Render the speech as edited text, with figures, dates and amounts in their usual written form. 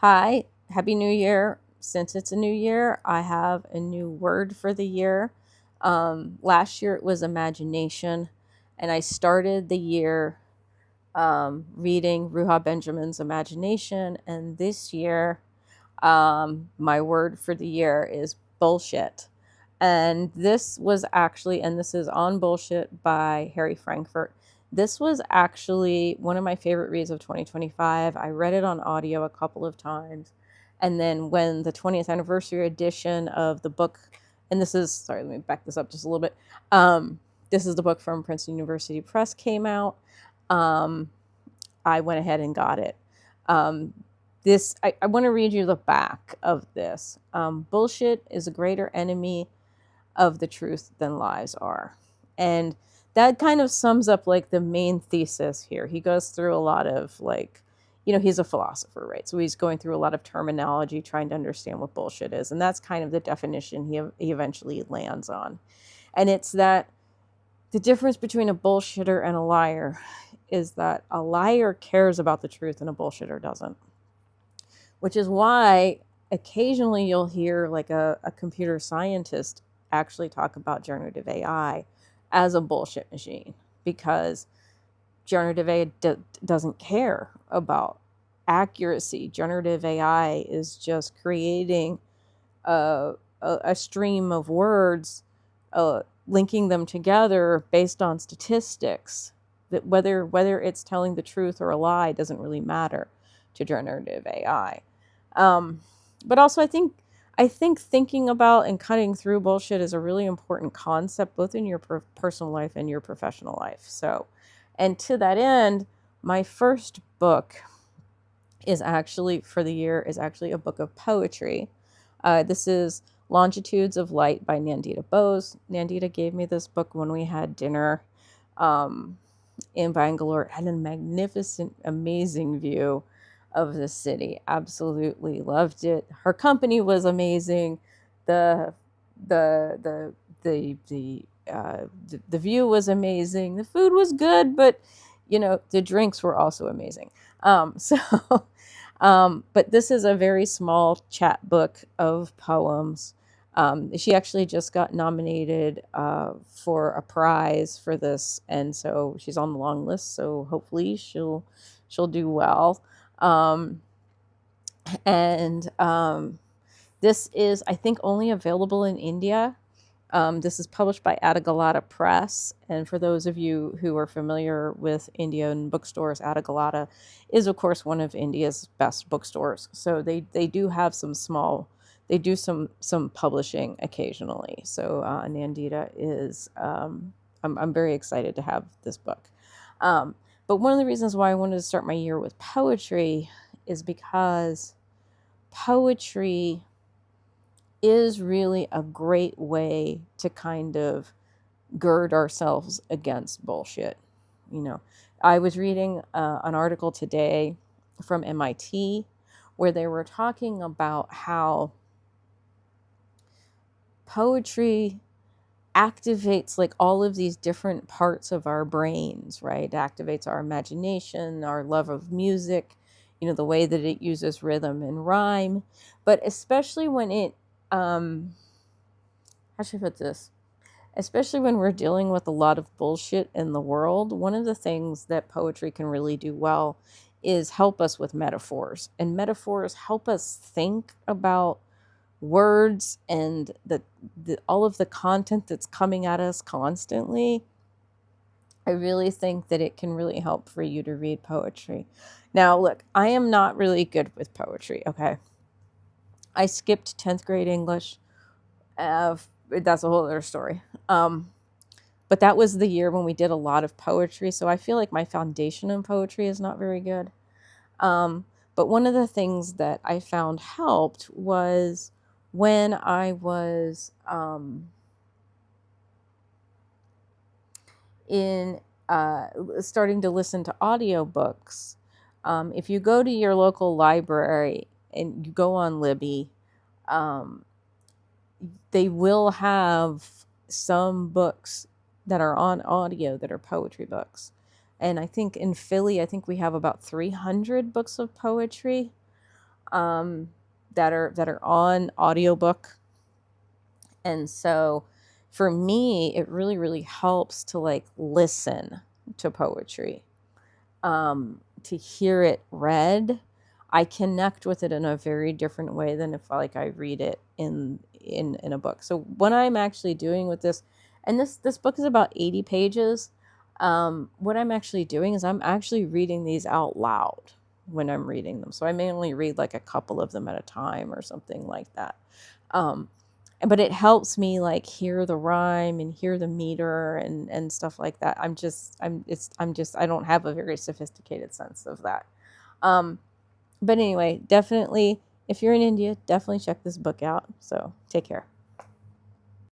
Hi, Happy New Year. Since it's a new year, I have a new word for the year. Last year it was imagination, and I started the year reading Ruha Benjamin's Imagination, and this year my word for the year is bullshit. And this is On Bullshit by Harry Frankfurt. This was actually one of my favorite reads of 2025. I read it on audio a couple of times. And then when the 20th anniversary edition of the book, and this is, sorry, let me back this up just a little bit. This is the book from Princeton University Press came out. I went ahead and got it. I want to read you the back of this. Bullshit is a greater enemy of the truth than lies are. And that kind of sums up like the main thesis here. He goes through a lot of he's a philosopher, right? So he's going through a lot of terminology, trying to understand what bullshit is. And that's kind of the definition he eventually lands on. And it's that the difference between a bullshitter and a liar is that a liar cares about the truth and a bullshitter doesn't. Which is why occasionally you'll hear like a computer scientist actually talk about generative AI as a bullshit machine, because generative AI doesn't care about accuracy. Generative AI is just creating a stream of words, linking them together based on statistics. That whether it's telling the truth or a lie doesn't really matter to generative AI. But also, I think thinking about and cutting through bullshit is a really important concept, both in your personal life and your professional life. So, and to that end, my first book is actually a book of poetry. This is Longitudes of Light by Nandita Bose. Nandita gave me this book when we had dinner in Bangalore. It had a magnificent, amazing view of the city. Absolutely loved it. Her company was amazing. The view was amazing. The food was good, but the drinks were also amazing. But this is a very small chat book of poems. She actually just got nominated for a prize for this, and so she's on the long list. So hopefully she'll do well. This is, I think, only available in India. This is published by Adigalata Press. And for those of you who are familiar with Indian bookstores, Adigalata is, of course, one of India's best bookstores. So they do have they do some publishing occasionally. So Nandita is, I'm very excited to have this book. But one of the reasons why I wanted to start my year with poetry is because poetry is really a great way to kind of gird ourselves against bullshit. I was reading an article today from MIT where they were talking about how poetry activates like all of these different parts of our brains, right? It activates our imagination, our love of music, the way that it uses rhythm and rhyme, but especially when it, how should I put this? Especially when we're dealing with a lot of bullshit in the world, one of the things that poetry can really do well is help us with metaphors. And metaphors help us think about words and all of the content that's coming at us constantly. I really think that it can really help for you to read poetry. Now, look, I am not really good with poetry, okay? I skipped 10th grade English. That's a whole other story. But that was the year when we did a lot of poetry, so I feel like my foundation in poetry is not very good. But one of the things that I found helped was when I was starting to listen to audiobooks. If you go to your local library and you go on Libby, they will have some books that are on audio that are poetry books. And I think in Philly, we have about 300 books of poetry. that are on audiobook. And so for me, it really, really helps to like listen to poetry, to hear it read. I connect with it in a very different way than if like I read it in a book. So what I'm actually doing with this, and this book is about 80 pages. What I'm actually doing is I'm actually reading these out loud when I'm reading them. So I may only read like a couple of them at a time or something like that. But it helps me like hear the rhyme and hear the meter and stuff like that. I don't have a very sophisticated sense of that. But anyway, definitely, if you're in India, definitely check this book out. So take care.